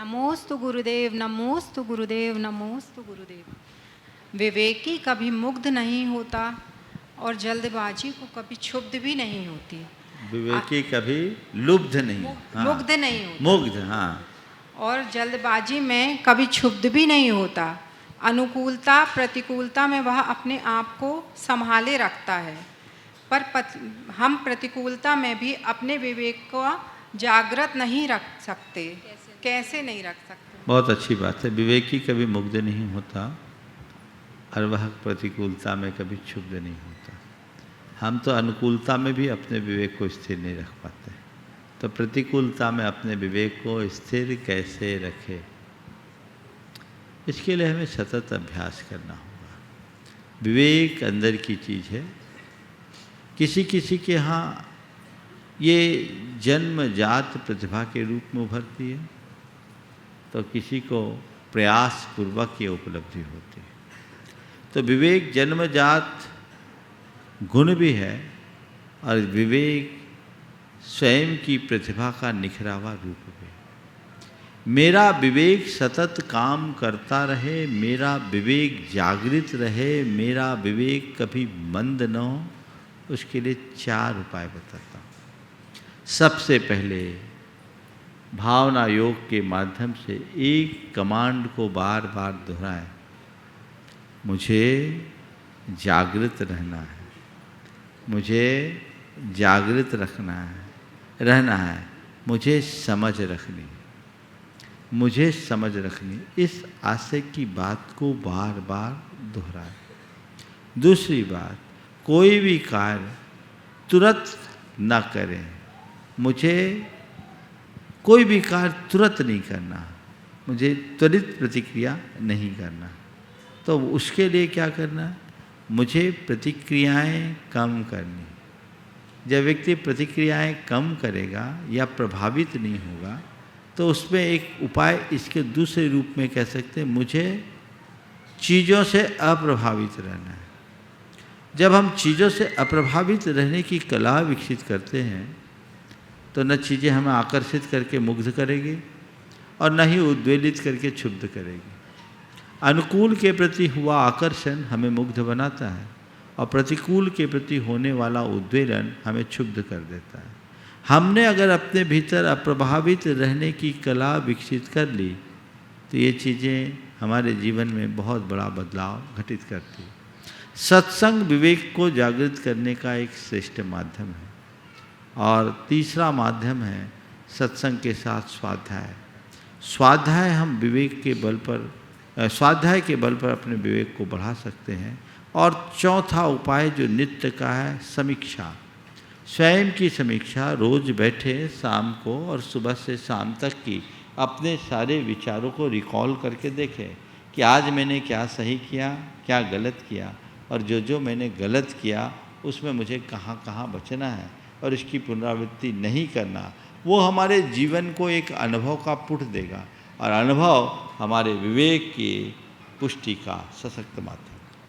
नमोस्तु गुरुदेव, नमोस्तु गुरुदेव, नमोस्तु गुरुदेव। विवेकी कभी मुग्ध नहीं होता और जल्दबाजी को कभी क्षुब्ध भी नहीं होती। विवेकी कभी लुब्ध नहीं, हाँ, मुग्ध नहीं होता, मुग्ध, हाँ, और जल्दबाजी में कभी क्षुब्ध भी नहीं होता। अनुकूलता प्रतिकूलता में वह अपने आप को संभाले रखता है, पर हम प्रतिकूलता में भी अपने विवेक को जागृत नहीं रख सकते। कैसे नहीं रख सकते? बहुत अच्छी बात है। विवेकी कभी मुग्ध नहीं होता और वह प्रतिकूलता में कभी क्षुब्ध नहीं होता। हम तो अनुकूलता में भी अपने विवेक को स्थिर नहीं रख पाते, तो प्रतिकूलता में अपने विवेक को स्थिर कैसे रखें, इसके लिए हमें सतत अभ्यास करना होगा। विवेक अंदर की चीज़ है। किसी किसी के यहाँ ये जन्मजात प्रतिभा के रूप में उभरती है, तो किसी को प्रयास पूर्वक ये उपलब्धि होती है। तो विवेक जन्मजात गुण भी है और विवेक स्वयं की प्रतिभा का निखरावा रूप भी है। मेरा विवेक सतत काम करता रहे, मेरा विवेक जागृत रहे, मेरा विवेक कभी मंद न हो, उसके लिए 4 उपाय बताता हूँ। सबसे पहले भावना योग के माध्यम से एक कमांड को बार बार दोहराएं, मुझे जागृत रहना है, मुझे जागृत रहना है, मुझे समझ रखनी है, मुझे समझ रखनी। इस आशय की बात को बार बार दोहराएं। दूसरी बात, कोई भी कार्य तुरंत न करें। मुझे कोई भी कार्य तुरंत नहीं करना, मुझे त्वरित प्रतिक्रिया नहीं करना। तो उसके लिए क्या करना है? मुझे प्रतिक्रियाएं कम करनी। जब व्यक्ति प्रतिक्रियाएं कम करेगा या प्रभावित नहीं होगा, तो उसमें एक उपाय इसके दूसरे रूप में कह सकते हैं, मुझे चीज़ों से अप्रभावित रहना है। जब हम चीज़ों से अप्रभावित रहने की कला विकसित करते हैं, तो न चीज़ें हमें आकर्षित करके मुग्ध करेगी और न ही उद्वेलित करके क्षुब्ध करेगी। अनुकूल के प्रति हुआ आकर्षण हमें मुग्ध बनाता है और प्रतिकूल के प्रति होने वाला उद्वेलन हमें क्षुब्ध कर देता है। हमने अगर अपने भीतर अप्रभावित रहने की कला विकसित कर ली, तो ये चीज़ें हमारे जीवन में बहुत बड़ा बदलाव घटित करती है। सत्संग विवेक को जागृत करने का एक श्रेष्ठ माध्यम है। और तीसरा माध्यम है सत्संग के साथ स्वाध्याय। स्वाध्याय हम विवेक के बल पर स्वाध्याय के बल पर अपने विवेक को बढ़ा सकते हैं। और चौथा उपाय जो नित्य का है, समीक्षा। स्वयं की समीक्षा, रोज बैठे शाम को और सुबह से शाम तक की अपने सारे विचारों को रिकॉल करके देखें कि आज मैंने क्या सही किया, क्या गलत किया, और जो मैंने गलत किया उसमें मुझे कहाँ कहाँ बचना है और इसकी पुनरावृत्ति नहीं करना। वो हमारे जीवन को एक अनुभव का पुट देगा और अनुभव हमारे विवेक की पुष्टि का सशक्त माध्यम।